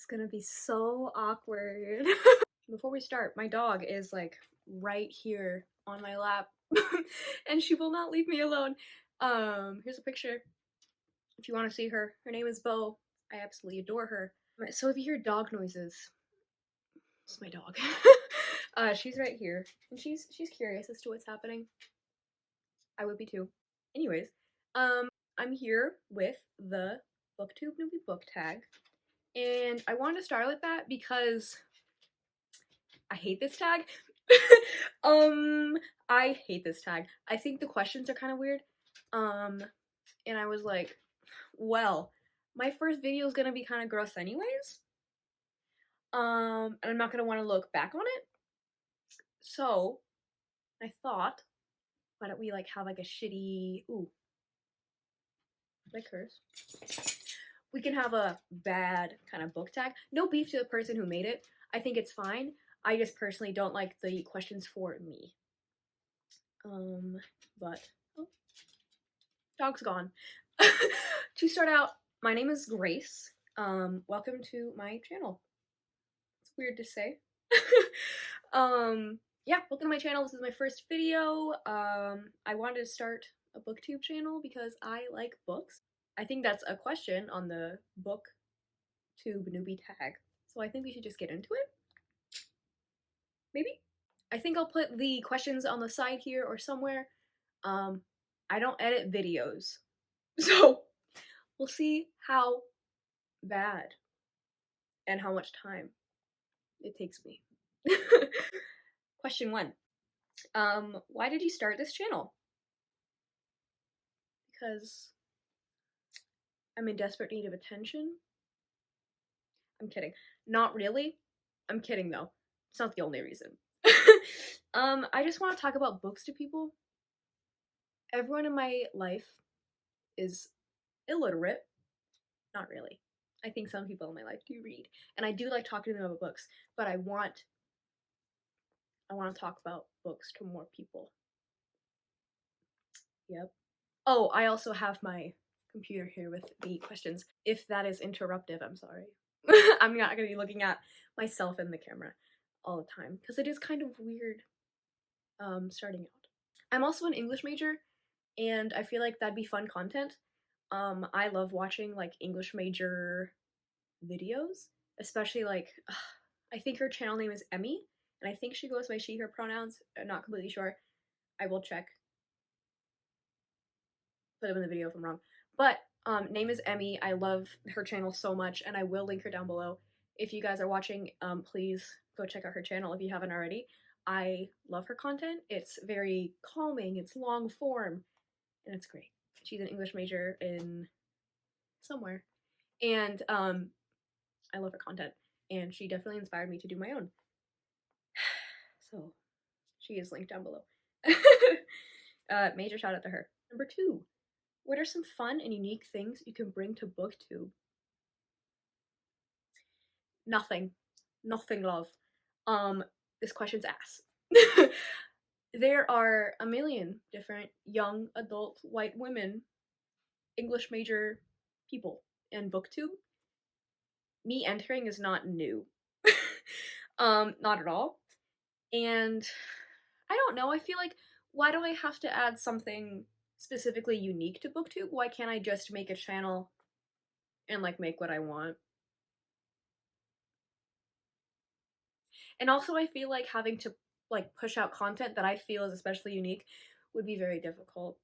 It's gonna be so awkward. Before we start, my dog is like right here on my lap and she will not leave me alone. Here's a picture if you want to see her. Her name is Bo. I absolutely adore her. So if you hear dog noises, it's my dog. She's right here and she's curious as to what's happening. I would be too. Anyways, I'm here with the booktube newbie book tag, and I wanted to start with that because I hate this tag. I hate this tag. I think the questions are kind of weird. And I was like, well, my first video is gonna be kind of gross anyways. And I'm not gonna want to look back on it. So I thought, why don't we like have like a shitty like hers? We can have a bad kind of book tag. No beef to the person who made it. I think it's fine. I just personally don't like the questions for me. But oh, dog's gone. To start out, my name is Grace. Welcome to my channel. It's weird to say. Yeah, welcome to my channel. This is my first video. I wanted to start a booktube channel because I like books. I think that's a question on the booktube newbie tag. So I think we should just get into it. Maybe? I think I'll put the questions on the side here or somewhere. I don't edit videos. So we'll see how bad and how much time it takes me. Question 1. Why did you start this channel? Because I'm in desperate need of attention. I'm kidding. Not really. I'm kidding though. It's not the only reason. I just want to talk about books to people. Everyone in my life is illiterate. Not really. I think some people in my life do read, and I do like talking to them about books, but I want to talk about books to more people. Yep. Oh, I also have my computer here with the questions. If that is interruptive, I'm sorry. I'm not going to be looking at myself in the camera all the time because it is kind of weird starting out. I'm also an English major, and I feel like that'd be fun content. I love watching like English major videos, especially like I think her channel name is Emmy, and I think she goes by she, her pronouns. I'm not completely sure. I will check. Put them in the video if I'm wrong. But name is Emmy. I love her channel so much, and I will link her down below. If you guys are watching, please go check out her channel if you haven't already. I love her content. It's very calming. It's long form, and it's great. She's an English major in somewhere, and I love her content, and she definitely inspired me to do my own. So she is linked down below. Major shout out to her. Number 2, what are some fun and unique things you can bring to booktube? Nothing, love. This question's ass. There are a million different young adult white women, English major people in booktube. Me entering is not new. Not at all. And I don't know, I feel like, why do I have to add something specifically unique to booktube? Why can't I just make a channel and like make what I want? And also I feel like having to like push out content that I feel is especially unique would be very difficult,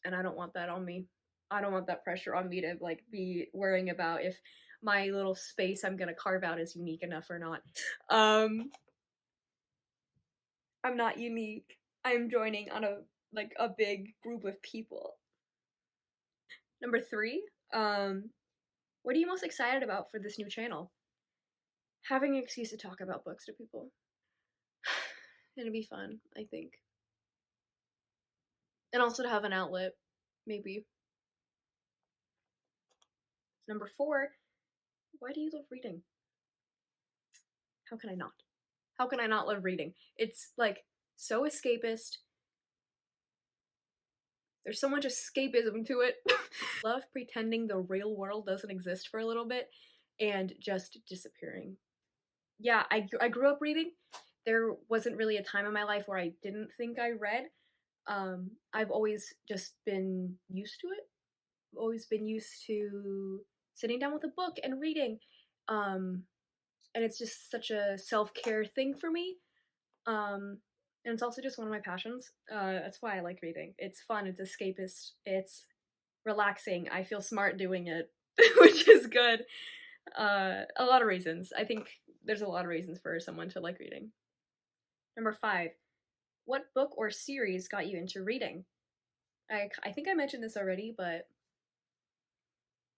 and I don't want that on me. I don't want that pressure on me to like be worrying about if my little space I'm gonna carve out is unique enough or not. I'm not unique. I'm joining on a big group of people. Number 3, what are you most excited about for this new channel? Having an excuse to talk about books to people. It'll be fun, I think. And also to have an outlet, maybe. Number 4, why do you love reading? How can I not? How can I not love reading? It's like so escapist. There's so much escapism to it. Love pretending the real world doesn't exist for a little bit and just disappearing. Yeah, I grew up reading. There wasn't really a time in my life where I didn't think I read. I've always just been used to it. Always been used to sitting down with a book and reading. Um, and it's just such a self-care thing for me. Um, and it's also just one of my passions. That's why I like reading. It's fun, it's escapist, it's relaxing. I feel smart doing it, which is good. A lot of reasons. I think there's a lot of reasons for someone to like reading. Number 5, what book or series got you into reading? I think I mentioned this already, but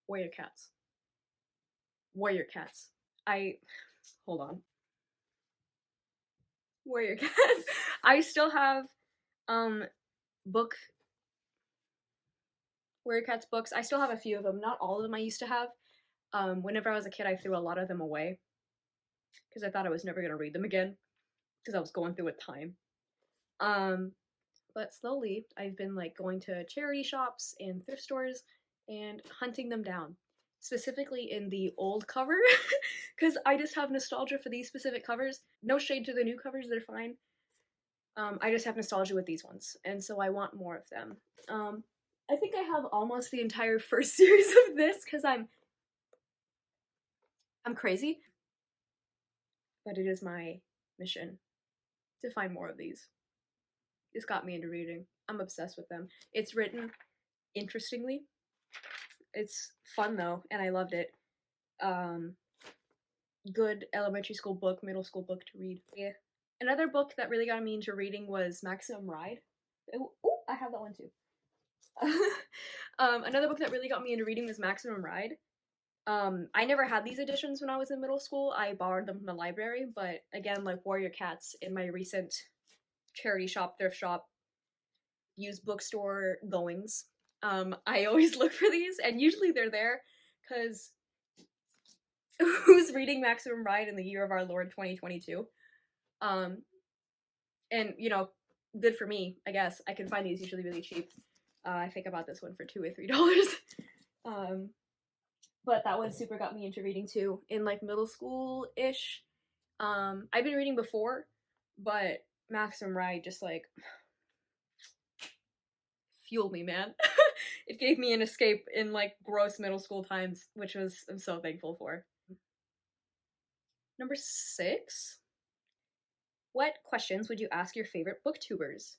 Warrior Cats. Warrior Cats. Hold on. Warrior Cats. I still have um book Warrior Cats books. I still have a few of them. Not all of them I used to have. Whenever I was a kid, I threw a lot of them away because I thought I was never gonna read them again because I was going through a time. Um, but slowly, I've been like going to charity shops and thrift stores and hunting them down, specifically in the old cover, because I just have nostalgia for these specific covers. No shade to the new covers; they're fine. I just have nostalgia with these ones, and so I want more of them. I think I have almost the entire first series of this because I'm crazy, but it is my mission to find more of these. This got me into reading. I'm obsessed with them. It's written interestingly. It's fun though, and I loved it. Um, Good elementary school book, middle school book to read. Yeah. Another book that really got me into reading was Maximum Ride. Ooh, I have that one too. Another book that really got me into reading was Maximum Ride. I never had these editions when I was in middle school. I borrowed them from the library, but again, like Warrior Cats, in my recent charity shop, thrift shop, used bookstore goings, I always look for these, and usually they're there because who's reading Maximum Ride in the year of our Lord 2022? Um, and you know, good for me, I guess. I can find these usually really cheap. I think I bought this one for $2 or $3. um, but that one super got me into reading too in like middle school ish. I've been reading before, but Maximum Ride just like fueled me, man. It gave me an escape in like gross middle school times, which I'm so thankful for. Number 6. What questions would you ask your favorite booktubers?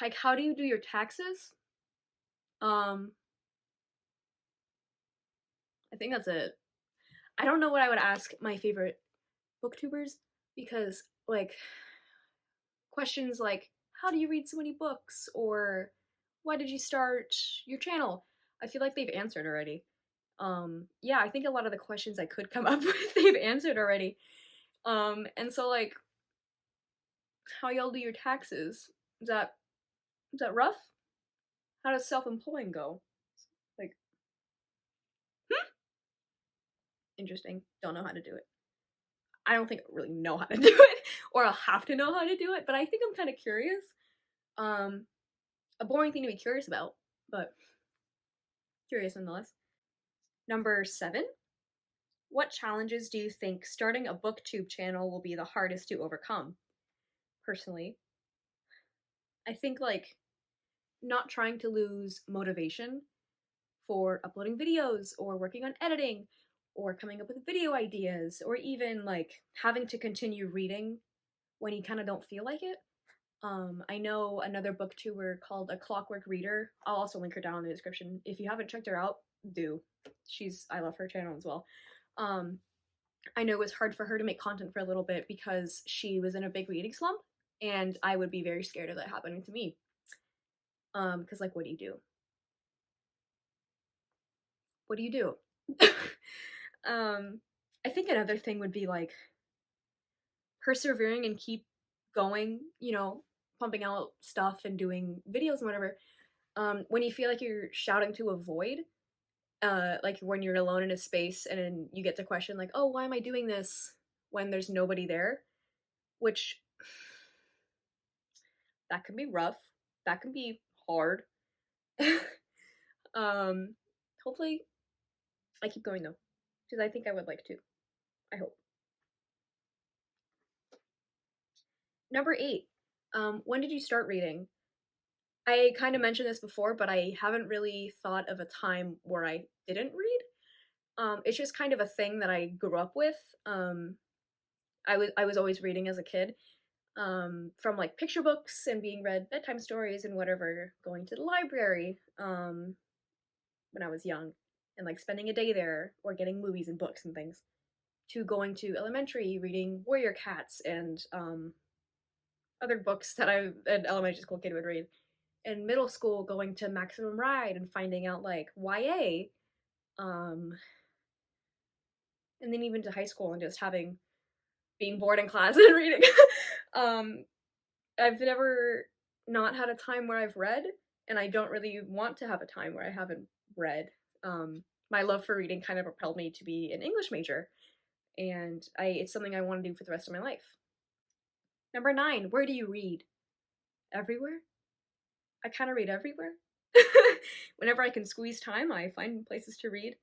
Like, how do you do your taxes? I think that's it. I don't know what I would ask my favorite booktubers because, like, questions like, how do you read so many books? Or why did you start your channel? I feel like they've answered already. Yeah, I think a lot of the questions I could come up with, they've answered already. And so, like, how y'all do your taxes? Is that rough? How does self-employing go? Like, interesting. Don't know how to do it. I don't think I really know how to do it, or I'll have to know how to do it, but I think I'm kind of curious. Um, a boring thing to be curious about, but curious nonetheless. Number 7. What challenges do you think starting a booktube channel will be the hardest to overcome? Personally, I think like not trying to lose motivation for uploading videos or working on editing or coming up with video ideas or even like having to continue reading when you kind of don't feel like it. I know another booktuber called A Clockwork Reader. I'll also link her down in the description. If you haven't checked her out, do. I love her channel as well. I know it was hard for her to make content for a little bit because she was in a big reading slump, and I would be very scared of that happening to me. Because like, what do you do? What do you do? I think another thing would be like persevering and keep going, pumping out stuff and doing videos and whatever. When you feel like you're shouting to a void, like when you're alone in a space and then you get to question like, oh, why am I doing this when there's nobody there? Which that can be rough. That can be hard. um, Hopefully I keep going though, because I think I would like to. I hope. Number 8. When did you start reading? I kind of mentioned this before, but I haven't really thought of a time where I didn't read. It's just kind of a thing that I grew up with. I was always reading as a kid, from like picture books and being read bedtime stories and whatever, going to the library when I was young, and like spending a day there, or getting movies and books and things, to going to elementary reading Warrior Cats and other books that an elementary school kid would read. In middle school, going to Maximum Ride and finding out like YA, um, and then even to high school and just being bored in class and reading. um, I've never not had a time where I've read, and I don't really want to have a time where I haven't read. My love for reading kind of propelled me to be an English major, and it's something I want to do for the rest of my life. Number 9, where do you read? Everywhere? I kind of read everywhere. Whenever I can squeeze time, I find places to read.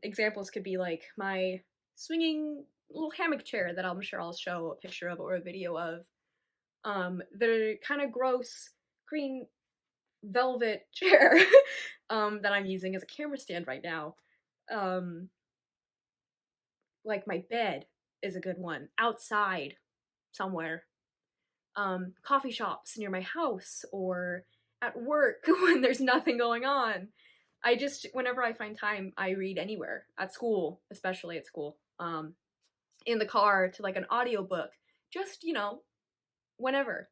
Examples could be like my swinging little hammock chair that I'm sure I'll show a picture of or a video of. The kind of gross green velvet chair that I'm using as a camera stand right now. Like my bed is a good one. Outside somewhere. Coffee shops near my house, or at work when there's nothing going on. Whenever I find time, I read anywhere. At school, especially at school. In the car, to like an audiobook. Just, whenever.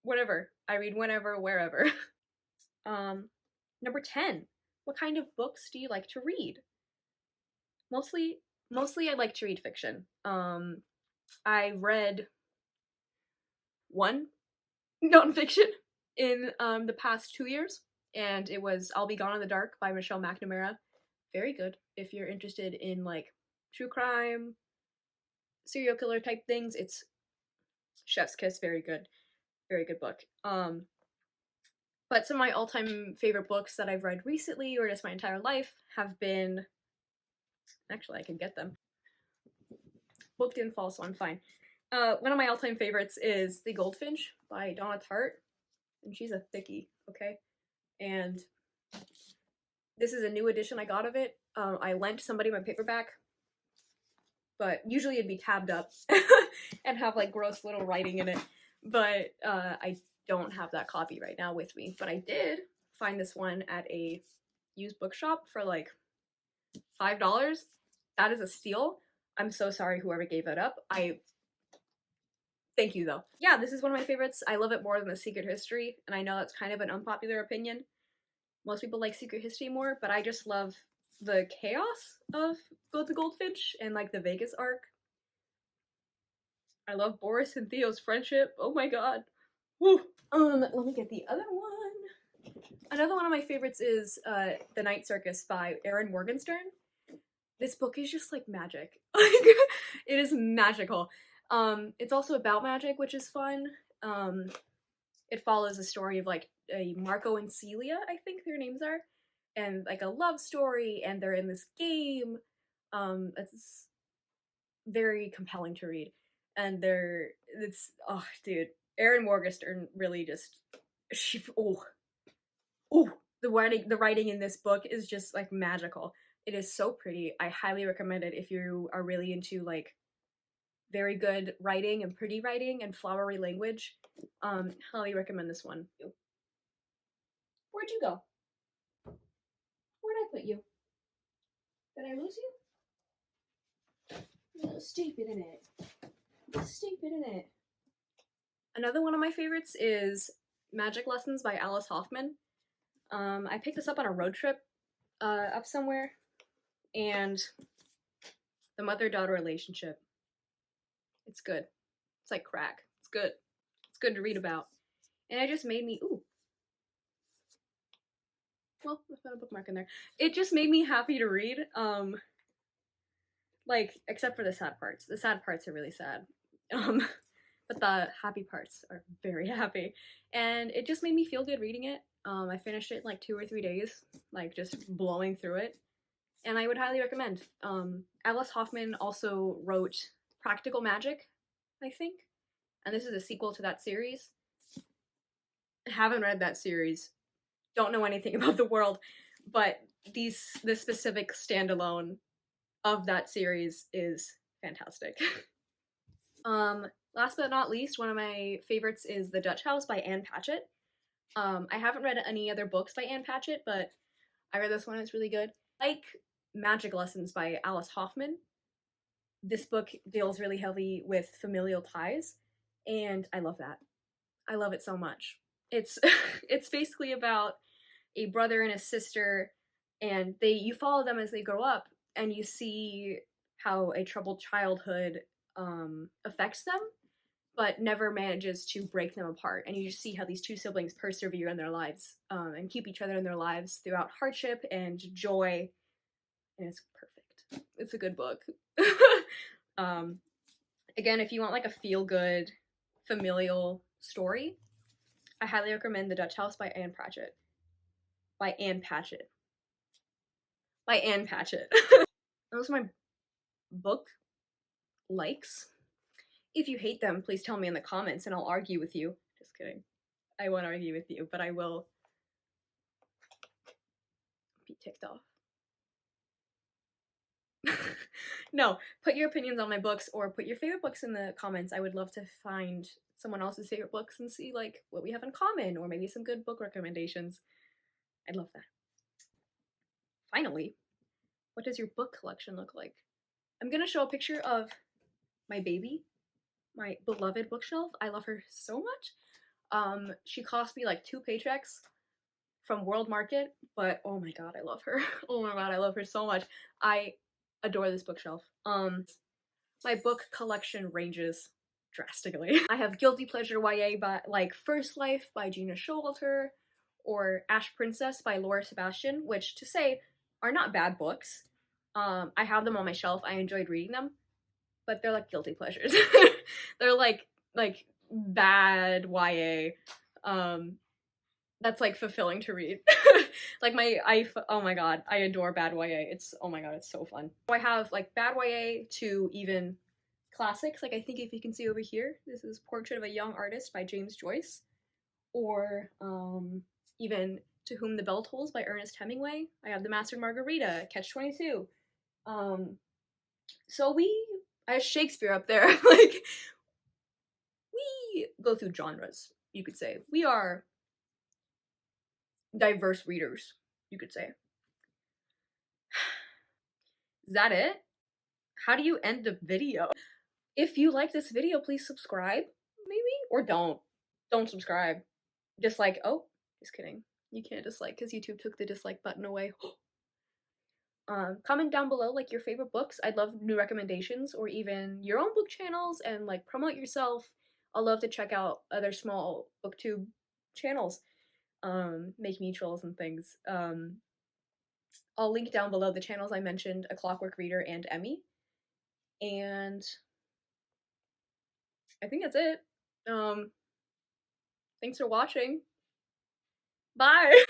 Whatever. I read whenever, wherever. Number 10. What kind of books do you like to read? Mostly I like to read fiction. I read one nonfiction in the past 2 years, and it was I'll Be Gone in the Dark by Michelle McNamara. Very good if you're interested in like true crime, serial killer type things. It's chef's kiss. Very good book. But some of my all-time favorite books that I've read recently or just my entire life have been, actually I can get them. Book didn't fall, so I'm fine. One of my all-time favorites is The Goldfinch by Donna Tartt, and she's a thickie, okay? And this is a new edition I got of it. I lent somebody my paperback, but usually it'd be tabbed up and have like gross little writing in it, but I don't have that copy right now with me. But I did find this one at a used bookshop for like $5. That is a steal. I'm so sorry whoever gave that up. Thank you though. Yeah, this is one of my favorites. I love it more than The Secret History, and I know that's kind of an unpopular opinion. Most people like Secret History more, but I just love the chaos of The Goldfinch and like the Vegas arc. I love Boris and Theo's friendship. Oh my god. Woo. Let me get the other one. Another one of my favorites is The Night Circus by Erin Morgenstern. This book is just like magic. It is magical. It's also about magic, which is fun. It follows a story of like Marco and Celia, I think their names are, and like a love story, and they're in this game. It's very compelling to read, and oh dude, Erin Morgenstern really just the writing in this book is just like magical. It is so pretty. I highly recommend it if you are really into like very good writing and pretty writing and flowery language. Highly recommend this one. Where'd you go? Where'd I put you? Did I lose you? Stupid in it. Stupid in it. Another one of my favorites is Magic Lessons by Alice Hoffman. I picked this up on a road trip up somewhere, and the mother-daughter relationship. It's good. It's like crack. It's good. It's good to read about. And it just made me, well, there's not a bookmark in there. It just made me happy to read. Like, except for the sad parts. The sad parts are really sad. but the happy parts are very happy. And it just made me feel good reading it. I finished it in like 2 or 3 days, like just blowing through it. And I would highly recommend. Alice Hoffman also wrote Practical Magic, I think, and this is a sequel to that series. Haven't read that series, don't know anything about the world, but this specific standalone of that series is fantastic. Last but not least, one of my favorites is The Dutch House by Anne Patchett. I haven't read any other books by Anne Patchett, but I read this one, it's really good. Like Magic Lessons by Alice Hoffman, this book deals really heavily with familial ties, and I love that. I love it so much. It's it's basically about a brother and a sister, and you follow them as they grow up, and you see how a troubled childhood affects them, but never manages to break them apart. And you just see how these two siblings persevere in their lives and keep each other in their lives throughout hardship and joy. And it's perfect. It's a good book. Again, if you want like a feel-good familial story, I highly recommend The Dutch House by Anne Patchett. By Anne Patchett. By Anne Patchett. Those are my book likes. If you hate them, please tell me in the comments and I'll argue with you. Just kidding. I won't argue with you, but I will be ticked off. No, put your opinions on my books or put your favorite books in the comments. I would love to find someone else's favorite books and see like what we have in common, or maybe some good book recommendations. I'd love that. Finally, what does your book collection look like? I'm gonna show a picture of my baby, my beloved bookshelf. I love her so much. She cost me like 2 paychecks from World Market, but oh my god, I love her. Oh my god, I love her so much. I adore this bookshelf. My book collection ranges drastically. I have guilty pleasure YA by like First Life by Gina Showalter, or Ash Princess by Laura Sebastian, which to say are not bad books. I have them on my shelf. I enjoyed reading them, but they're like guilty pleasures. They're like bad YA. That's like fulfilling to read. Like oh my god, I adore bad YA. Oh my god, it's so fun. I have like bad YA to even classics. Like I think if you can see over here, this is Portrait of a Young Artist by James Joyce, or even To Whom the Bell Tolls by Ernest Hemingway. I have The Master and Margarita, Catch-22. So I have Shakespeare up there. Like we go through genres, you could say. We are diverse readers, you could say. Is that it? How do you end a video? If you like this video, please subscribe, maybe? Or don't. Don't subscribe. Dislike. Oh, just kidding. You can't dislike because YouTube took the dislike button away. Comment down below like your favorite books. I'd love new recommendations, or even your own book channels, and like promote yourself. I'll love to check out other small booktube channels, make mutuals and things. I'll link down below the channels I mentioned, A Clockwork Reader and Emmy. And I think that's it. Thanks for watching. Bye!